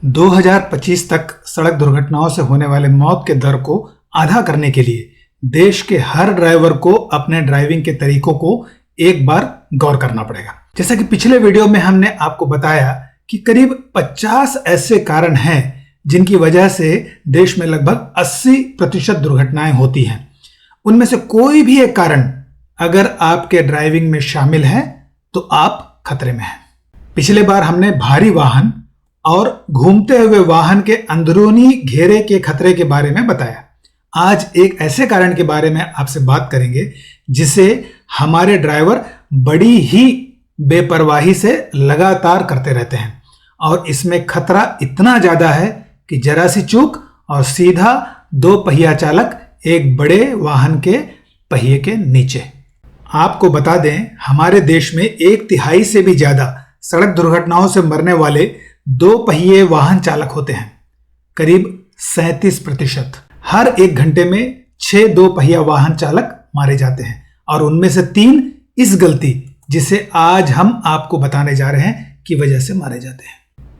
2025 तक सड़क दुर्घटनाओं से होने वाले मौत के दर को आधा करने के लिए देश के हर ड्राइवर को अपने ड्राइविंग के तरीकों को एक बार गौर करना पड़ेगा। जैसा कि पिछले वीडियो में हमने आपको बताया कि करीब 50 ऐसे कारण हैं जिनकी वजह से देश में लगभग 80% दुर्घटनाएं होती हैं। उनमें से कोई भी एक कारण अगर आपके ड्राइविंग में शामिल है तो आप खतरे में हैं। पिछले बार हमने भारी वाहन और घूमते हुए वाहन के अंदरूनी घेरे के खतरे के बारे में बताया। आज एक ऐसे कारण के बारे में आपसे बात करेंगे जिसे हमारे ड्राइवर बड़ी ही बेपरवाही से लगातार करते रहते हैं और इसमें खतरा इतना ज्यादा है कि जरा सी चूक और सीधा दो पहिया चालक एक बड़े वाहन के पहिए के नीचे। आपको बता दें, हमारे देश में 1/3 से भी ज्यादा सड़क दुर्घटनाओं से मरने वाले दो पहिए वाहन चालक होते हैं, करीब 37%। हर 1 घंटे में 6 दो पहिया वाहन चालक मारे जाते हैं और उनमें से 3 इस गलती जिसे आज हम आपको बताने जा रहे हैं की वजह से मारे जाते हैं।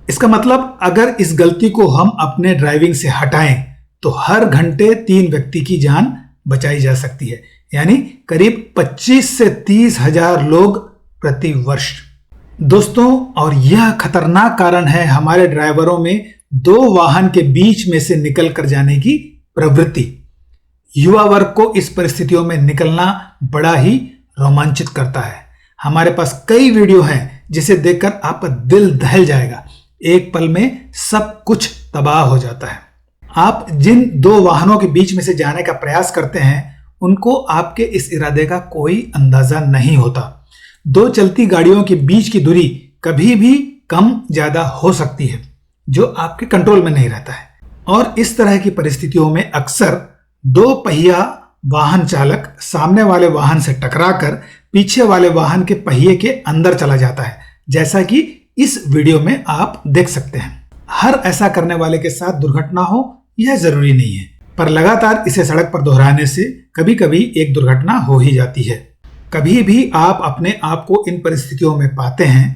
इसका मतलब अगर इस गलती को हम अपने ड्राइविंग से हटाएं तो हर घंटे 3 व्यक्ति की जान बचाई जा सकती है, यानी करीब 25 से 30 हजार लोग प्रति वर्ष। दोस्तों, और यह खतरनाक कारण है हमारे ड्राइवरों में 2 वाहन के बीच में से निकल कर जाने की प्रवृत्ति। युवा वर्ग को इस परिस्थितियों में निकलना बड़ा ही रोमांचित करता है। हमारे पास कई वीडियो हैं जिसे देखकर आपका दिल दहल जाएगा। एक पल में सब कुछ तबाह हो जाता है। आप जिन 2 वाहनों के बीच में से जाने का प्रयास करते हैं उनको आपके इस इरादे का कोई अंदाजा नहीं होता। 2 चलती गाड़ियों के बीच की दूरी कभी भी कम ज्यादा हो सकती है जो आपके कंट्रोल में नहीं रहता है और इस तरह की परिस्थितियों में अक्सर 2 पहिया वाहन चालक सामने वाले वाहन से टकराकर पीछे वाले वाहन के पहिए के अंदर चला जाता है, जैसा कि इस वीडियो में आप देख सकते हैं। हर ऐसा करने वाले के साथ दुर्घटना हो यह जरूरी नहीं है, पर लगातार इसे सड़क पर दोहराने से कभी कभी एक दुर्घटना हो ही जाती है। कभी भी आप अपने आप को इन परिस्थितियों में पाते हैं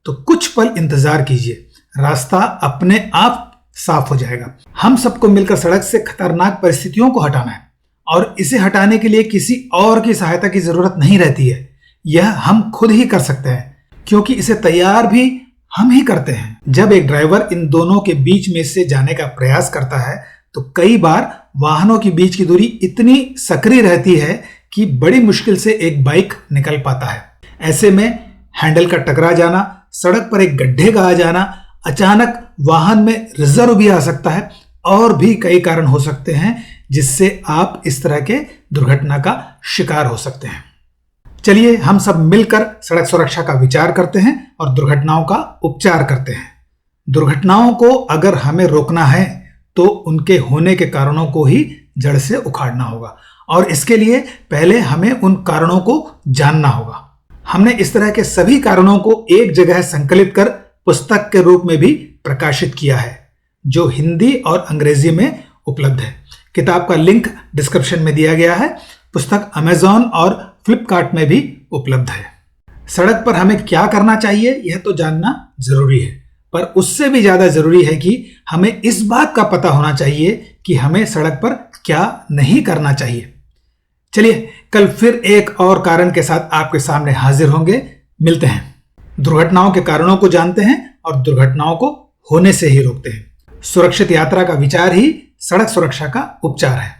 तो कुछ पल इंतजार कीजिए, रास्ता अपने आप साफ हो जाएगा। हम सबको मिलकर सड़क से खतरनाक परिस्थितियों को हटाना है और इसे हटाने के लिए किसी और की सहायता की जरूरत नहीं रहती है। यह हम खुद ही कर सकते हैं क्योंकि इसे तैयार भी हम ही करते हैं। जब एक ड्राइवर इन दोनों के बीच में से जाने का प्रयास करता है तो कई बार वाहनों के बीच की दूरी इतनी सक्रिय रहती है कि बड़ी मुश्किल से एक बाइक निकल पाता है। ऐसे में हैंडल का टकरा जाना, सड़क पर एक गड्ढे का आ जाना, अचानक वाहन में रिजर्व भी आ सकता है और भी कई कारण हो सकते हैं जिससे आप इस तरह के दुर्घटना का शिकार हो सकते हैं। चलिए हम सब मिलकर सड़क सुरक्षा का विचार करते हैं और दुर्घटनाओं का उपचार करते हैं। दुर्घटनाओं को अगर हमें रोकना है तो उनके होने के कारणों को ही जड़ से उखाड़ना होगा और इसके लिए पहले हमें उन कारणों को जानना होगा। हमने इस तरह के सभी कारणों को एक जगह संकलित कर पुस्तक के रूप में भी प्रकाशित किया है जो हिंदी और अंग्रेजी में उपलब्ध है। किताब का लिंक डिस्क्रिप्शन में दिया गया है। पुस्तक अमेज़न और फ्लिपकार्ट में भी उपलब्ध है। सड़क पर हमें क्या करना चाहिए यह तो जानना जरूरी है, पर उससे भी ज्यादा जरूरी है कि हमें इस बात का पता होना चाहिए कि हमें सड़क पर क्या नहीं करना चाहिए। चलिए कल फिर एक और कारण के साथ आपके सामने हाजिर होंगे। मिलते हैं। दुर्घटनाओं के कारणों को जानते हैं और दुर्घटनाओं को होने से ही रोकते हैं। सुरक्षित यात्रा का विचार ही सड़क सुरक्षा का उपचार है।